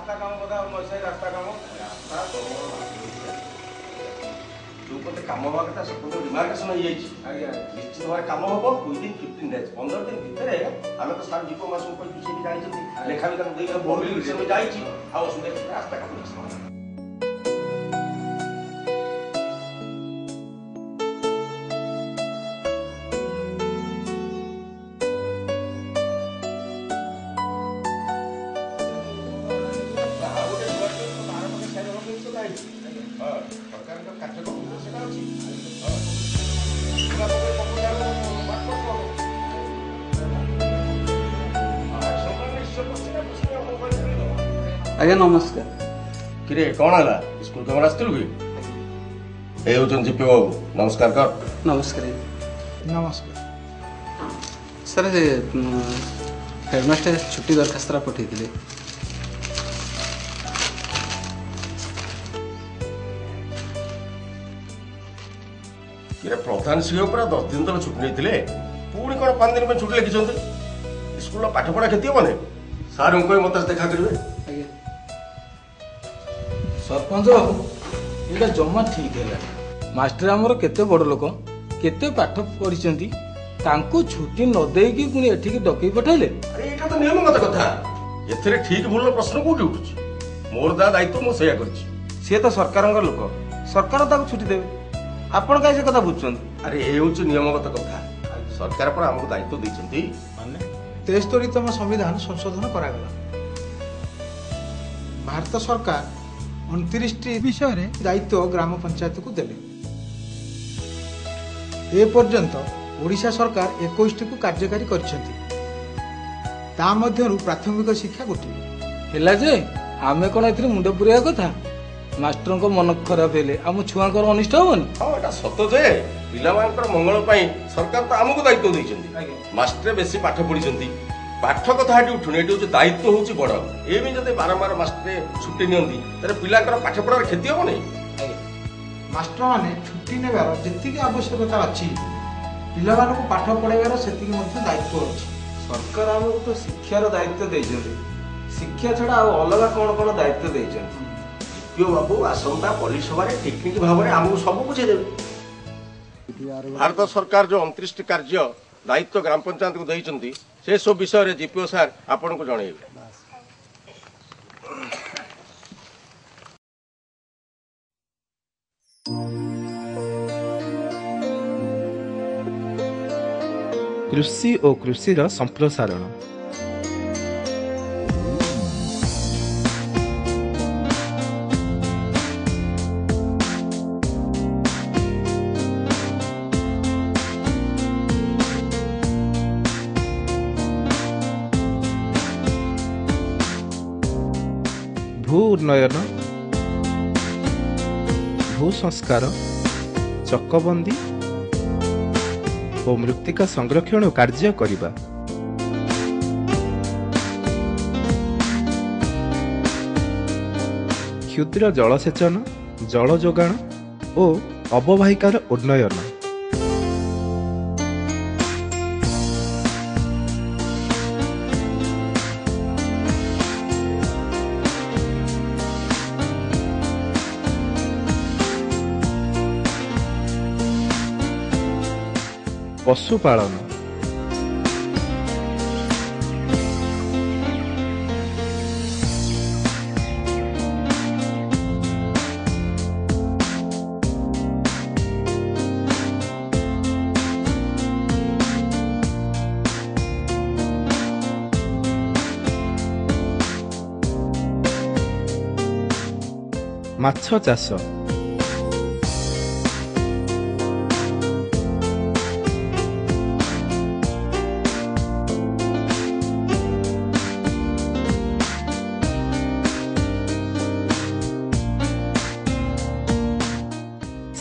रास्ता काम बोधा मसाई रास्ता काम जो पते काम हवा कथा सब डिमार्केशन हो जाइए निश्चित भाव काम हम विदिन 15 डेज 15 दिन भितर आम तो सार दीप मास जानी लेखा भी बहुत विषय जाइए रास्ता काम आज्ञा नमस्कार किरे कौन है स्कूल कमर आसलु कि ए होचन जीपी बाबू नमस्कार कर नमस्कार नमस्कार सर हेडमास्टर छुट्टी दरखास्त पठे किरे प्रधान शिक्षक पूरा 10 दिन तक छुट्टी नहीं पुणी कौन 5 दिन में छुट्टी लिखिं स्कूल पाठ पढ़ा क्षति हेने सार उनको मत देखा करेंगे सरपंच बाबू ये जमा ठीक है मास्टर आमर केते बड़ लोक केते पाठ पढ़ी छुट्टी न देकी पुणी एठिक डकई पठाइले अरे एटा तो नियमगत कथा एथरे ठीक भूल प्रश्न कोठी उठुची मोर दा दायित्व मो सेया करछि सी तो सरकार लोक सरकार ताको छुट्टी देवे आपण कहीं से कथा बुझुं अरे ए होची नियमगत कथा सरकार पर हमको दायित्व दैछंती माने 73तम संविधान संशोधन करागला भारत सरकार 29 विषय रे दायित्व ग्राम पंचायत को देले ए पर्यंत ओडिशा सरकार 21 को कार्यकारी करछंती ता मध्यरु प्राथमिक शिक्षा गोटे हेला जे आमे कोन एथि मुंड पुरिया कथा मास्टर को मन खराब हेले आम छुआंकर अनिष्ट होबनी हां एटा सत जे पिला मानकर मंगल पई सरकार तो हमको दायित्व दैछंती मास्टर बेसी पाठ पढिछंती पाठ कथा हटी उठुनी एटी होची दायित्व होची बड़ एमी जदे बारंबार मास्टर छुट्टी नियंती तारे पिलाकर पाठ पढ़ार क्षति हो नहीं मास्टर माने छुट्टी नेबार जेतिकी आवश्यकता अछि पिला मानको पाठ पढाइबार सेतिकी मध्ये दायित्व अछि सरकार हमको तो शिक्षार दायित्व देइछन्ती शिक्षा छड़ा अलग कौन कौन दायित्व देइछन्ती यो बाबू आसंता परिसभा रे टेक्निक भाव रे हमको सब बुझे देबे भारत सरकार जो 29 टी कार्य दायित्व ग्राम पंचायत को दैछन्ती से सब विषय रे जीपीओ सर आपन को जणैबे कृषि और कृषि संप्रसारण भू उन्नयन भू संस्कार चकबंदी और मृत्तिका संरक्षण कार्य करिबा क्षुद्र जलसेचन जल जोगाण और अववाहिकार उन्नयन पशुपालन माछ चाष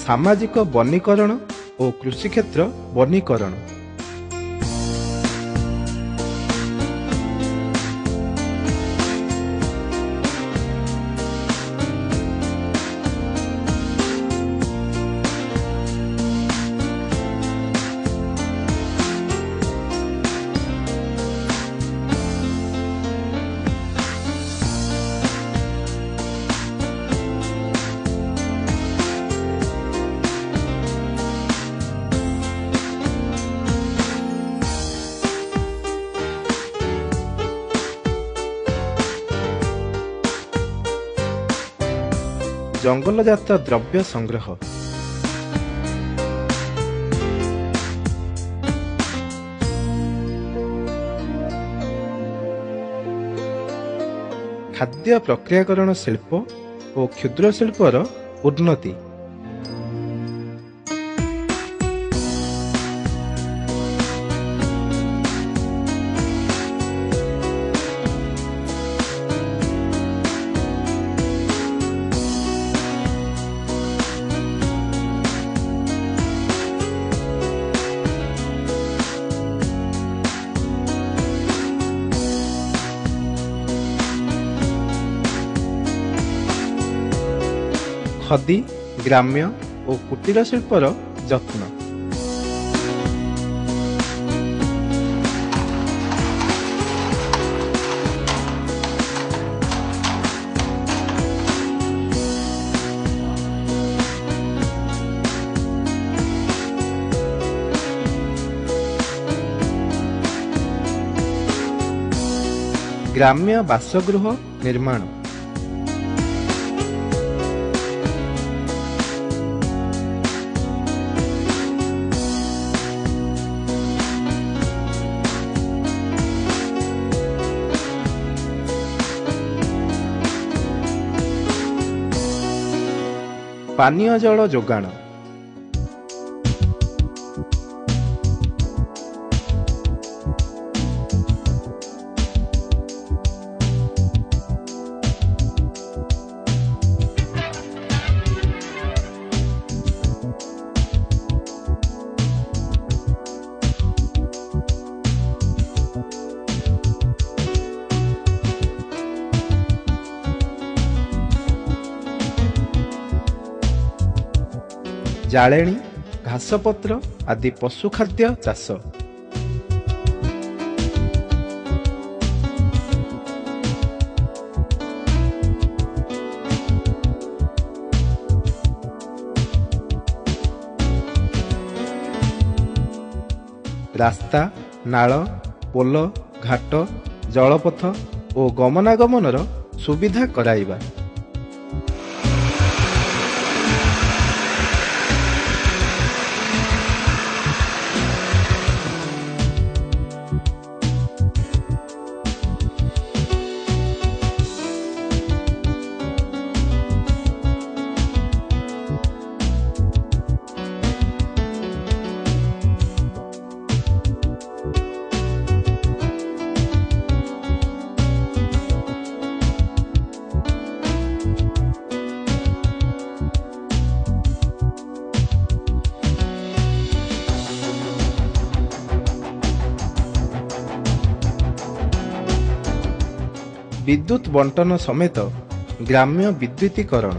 सामाजिक वनीकरण और कृषि क्षेत्र वनीकरण ଜଙ୍ଗଲଜାତ ଦ୍ରବ୍ୟ ସଂଗ୍ରହ। ଖାଦ୍ୟ ପ୍ରକ୍ରିୟାକରଣ ଶିଳ୍ପ ଓ କ୍ଷୁଦ୍ର ଶିଳ୍ପର ଉନ୍ନତି। ଖଦି, ଗ୍ରାମ୍ୟ ଓ କୁଟୀର ଶିଳ୍ପର ଯତ୍ନ। ଗ୍ରାମ୍ୟ ବାସଗୃହ ନିର୍ମାଣ। ପାନୀୟ ଜଳ ଯୋଗାଣ। ଜାଳେଣୀ, ଘାସପତ୍ର ଆଦି ପଶୁ ଖାଦ୍ୟ ଚାଷ। ରାସ୍ତା, ନାଳ, ପୋଲ, ଘାଟ, ଜଳପଥ ଓ ଗମନାଗମନର ସୁବିଧା କରାଇବା। ବିଦ୍ୟୁତ୍ ବଣ୍ଟନ ସମେତ ଗ୍ରାମ୍ୟ ବିଦ୍ୟୁତୀକରଣ।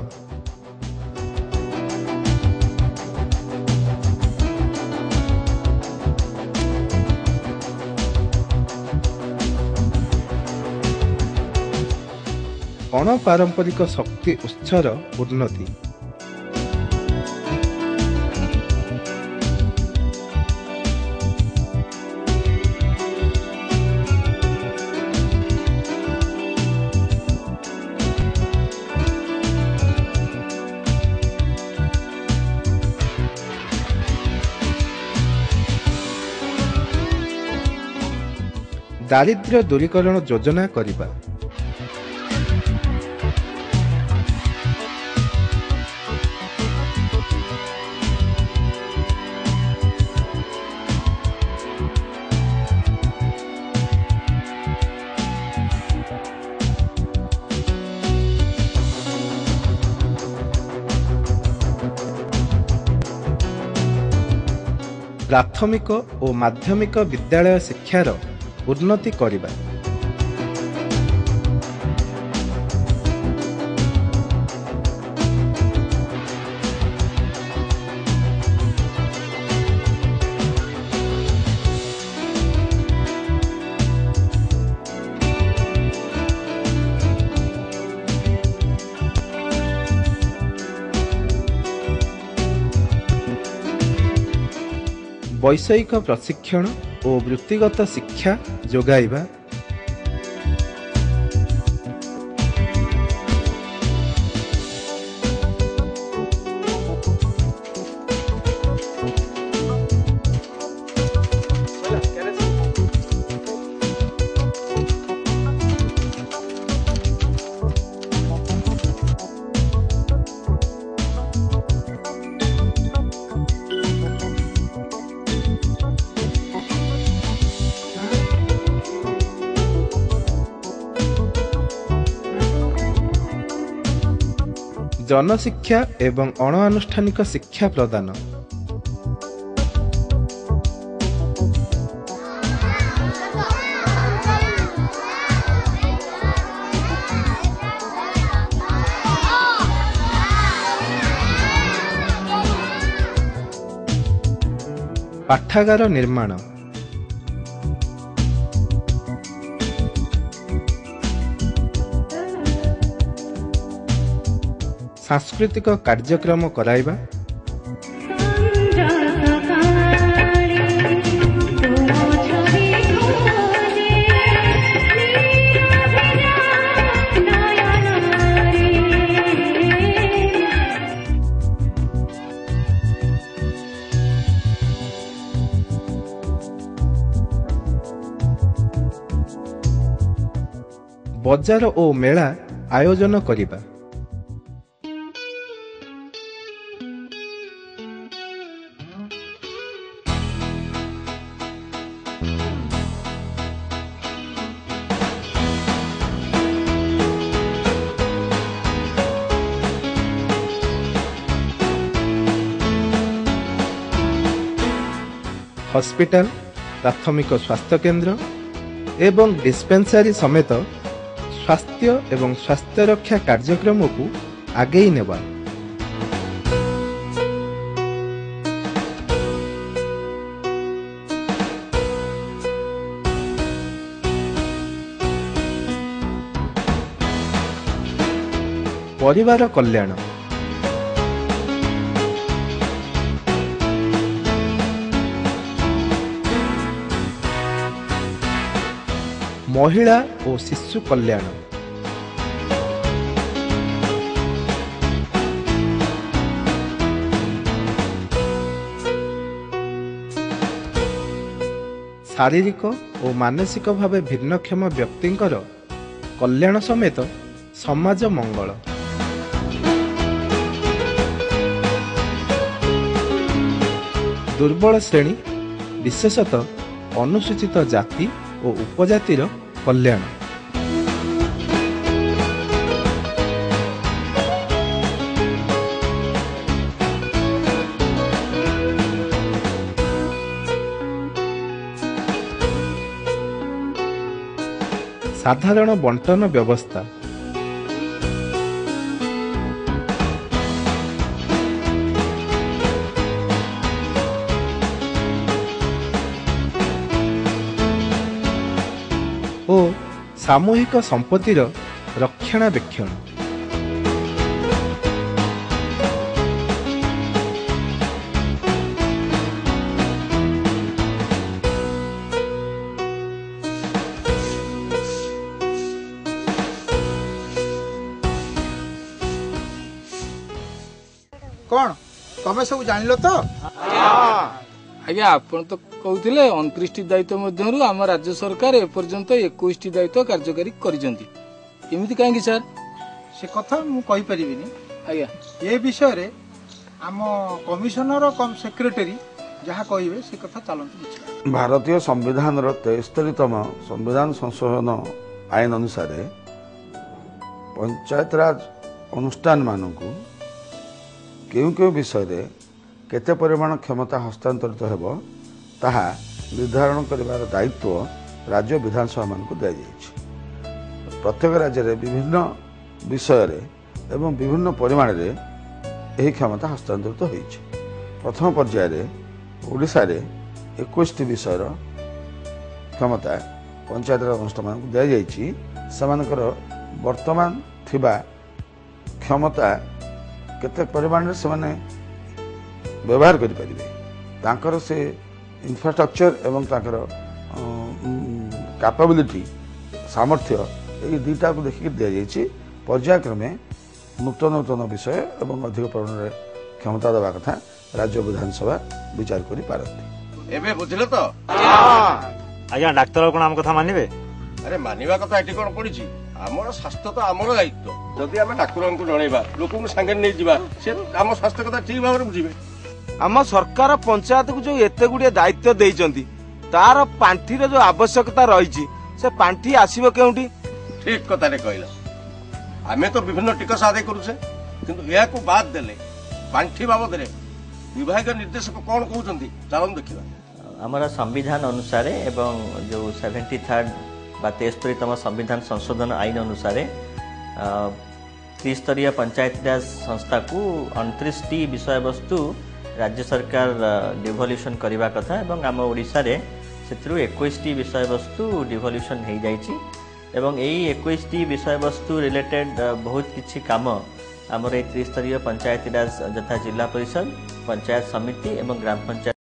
ଅଣପାରମ୍ପରିକ ଶକ୍ତି ଉତ୍ସର ଉନ୍ନତି। ଦାରିଦ୍ର୍ୟ ଦୂରୀକରଣ ଯୋଜନା କରିବା। ପ୍ରାଥମିକ ଓ ମାଧ୍ୟମିକ ବିଦ୍ୟାଳୟ ଶିକ୍ଷାର ଉନ୍ନତି କରିବା। ବୈଷୟିକ ପ୍ରଶିକ୍ଷଣ ଓ ବୃତ୍ତିଗତ ଶିକ୍ଷା ଯୋଗାଇବା। ଜନଶିକ୍ଷା ଏବଂ ଅଣଆନୁଷ୍ଠାନିକ ଶିକ୍ଷା ପ୍ରଦାନ। ପାଠାଗାର ନିର୍ମାଣ। ସାଂସ୍କୃତିକ କାର୍ଯ୍ୟକ୍ରମ କରାଇବା। ବଜାର ଓ ମେଳା ଆୟୋଜନ କରିବା। ହସ୍ପିଟାଲ, ପ୍ରାଥମିକ ସ୍ୱାସ୍ଥ୍ୟକେନ୍ଦ୍ର ଏବଂ ଡିସ୍ପେନ୍ସାରୀ ସମେତ ସ୍ୱାସ୍ଥ୍ୟ ଏବଂ ସ୍ୱାସ୍ଥ୍ୟ ରକ୍ଷା କାର୍ଯ୍ୟକ୍ରମକୁ ଆଗେଇ ନେବା। ପରିବାର କଲ୍ୟାଣ। ମହିଳା ଓ ଶିଶୁ କଲ୍ୟାଣ। ଶାରୀରିକ ଓ ମାନସିକ ଭାବେ ଭିନ୍ନକ୍ଷମ ବ୍ୟକ୍ତିଙ୍କର କଲ୍ୟାଣ ସମେତ ସମାଜ ମଙ୍ଗଳ। ଦୁର୍ବଳ ଶ୍ରେଣୀ, ବିଶେଷତଃ ଅନୁସୂଚିତ ଜାତି ଓ ଉପଜାତିର କଲ୍ୟାଣ। ସାଧାରଣ ବଣ୍ଟନ ବ୍ୟବସ୍ଥା। ଓ ସାମୂହିକ ସମ୍ପତ୍ତିର ରକ୍ଷଣାବେକ୍ଷଣ। କଣ ତମେ ସବୁ ଜାଣିଲ ତ? ଆଜ୍ଞା, ଆପଣ ତ କହୁଥିଲେ 29ଟି ଦାୟିତ୍ୱ ମଧ୍ୟରୁ ଆମ ରାଜ୍ୟ ସରକାର ଏପର୍ଯ୍ୟନ୍ତ 21ଟି ଦାୟିତ୍ୱ କାର୍ଯ୍ୟକାରୀ କରିଛନ୍ତି। ଏମିତି କାହିଁକି ସାର୍? ସେ କଥା ମୁଁ କହିପାରିବିନି। ଆଜ୍ଞା, ଏ ବିଷୟରେ ଆମ କମିଶନର କମ୍ ସେକ୍ରେଟାରୀ ଯାହା କହିବେ ସେ କଥା ଚାଲନ୍ତୁ ବୁଝିବା। ଭାରତୀୟ ସମ୍ବିଧାନର 73ତମ ସମ୍ବିଧାନ ସଂଶୋଧନ ଆଇନ ଅନୁସାରେ ପଞ୍ଚାୟତରାଜ ଅନୁଷ୍ଠାନମାନଙ୍କୁ କେଉଁ କେଉଁ ବିଷୟରେ କେତେ ପରିମାଣ କ୍ଷମତା ହସ୍ତାନ୍ତରିତ ହେବ ତାହା ନିର୍ଦ୍ଧାରଣ କରିବାର ଦାୟିତ୍ୱ ରାଜ୍ୟ ବିଧାନସଭାମାନଙ୍କୁ ଦିଆଯାଇଛି। ପ୍ରତ୍ୟେକ ରାଜ୍ୟରେ ବିଭିନ୍ନ ବିଷୟରେ ଏବଂ ବିଭିନ୍ନ ପରିମାଣରେ ଏହି କ୍ଷମତା ହସ୍ତାନ୍ତରିତ ହୋଇଛି। ପ୍ରଥମ ପର୍ଯ୍ୟାୟରେ ଓଡ଼ିଶାରେ 21ଟି ବିଷୟର କ୍ଷମତା ପଞ୍ଚାୟତରାଜ ଅନୁଷ୍ଠାନମାନଙ୍କୁ ଦିଆଯାଇଛି। ସେମାନଙ୍କର ବର୍ତ୍ତମାନ ଥିବା କ୍ଷମତା କେତେ ପରିମାଣରେ ସେମାନେ ବ୍ୟବହାର କରିପାରିବେ, ତାଙ୍କର ସେ ଇନଫ୍ରାଷ୍ଟ୍ରକ୍ଚର ଏବଂ ତାଙ୍କର କାପାବିଲିଟି ସାମର୍ଥ୍ୟ, ଏହି ଦୁଇଟାକୁ ଦେଖିକି ଦିଆଯାଇଛି। ପର୍ଯ୍ୟାୟକ୍ରମେ ନୂତନ ନୂତନ ବିଷୟ ଏବଂ ଅଧିକ ପରିମାଣରେ କ୍ଷମତା ଦେବା କଥା ରାଜ୍ୟ ବିଧାନସଭା ବିଚାର କରିପାରନ୍ତି। ଏବେ ବୁଝିଲ ତ? ଆଜ୍ଞା, ଡାକ୍ତର କଣ ଆମ କଥା ମାନିବେ? ଆରେ ମାନିବା କଥା ଏଠି କଣ ପଡିଛି? ଆମର ସ୍ୱାସ୍ଥ୍ୟ ତ ଆମର ଦାୟିତ୍ୱ। ଯଦି ଆମେ ଡାକ୍ତରଙ୍କୁ ଜଣେଇବା, ଲୋକଙ୍କୁ ସାଙ୍ଗରେ ନେଇଯିବା, ସେ ଆମ ସ୍ୱାସ୍ଥ୍ୟ କଥା ଠିକ ଭାବରେ ବୁଝିବେ। ଆମ ସରକାର ପଞ୍ଚାୟତକୁ ଯୋଉ ଏତେ ଗୁଡିଏ ଦାୟିତ୍ୱ ଦେଇଛନ୍ତି ତାର ପାଣ୍ଠିର ଯୋଉ ଆବଶ୍ୟକତା ରହିଛି ସେ ପାଣ୍ଠି ଆସିବ କେଉଁଠି? ଠିକ କଥାରେ କହିଲ। ଆମେ ତ ବିଭିନ୍ନ ଟିକସ ଆଦାୟ କରୁଛେ, କିନ୍ତୁ ଏହାକୁ ବାଦ ଦେଲେ ପାଣ୍ଠି ବାବଦରେ ବିଭାଗୀୟ ନିର୍ଦ୍ଦେଶକ କଣ କହୁଛନ୍ତି ଚାଲନ୍ତୁ ଦେଖିବା। ଆମର ସମ୍ବିଧାନ ଅନୁସାରେ ଏବଂ ଯେଉଁ 73rd ବା 73ତମ ସମ୍ବିଧାନ ସଂଶୋଧନ ଆଇନ ଅନୁସାରେ त्रिस्तरीय पंचायतीराज संस्था को 29टी विषयवस्तु राज्य सरकार डिवोल्यूशन करने कथा एवं आम ओडिशा रे सेथिरु 21टी विषयवस्तु डिवोल्यूशन हो जाइछि एवं यही 21टी विषयवस्तु रिलेटेड बहुत किछि काम आमर त्रिस्तरीय पंचायतीराज यथा जिला परिषद पंचायत समिति एवं ग्राम पंचायत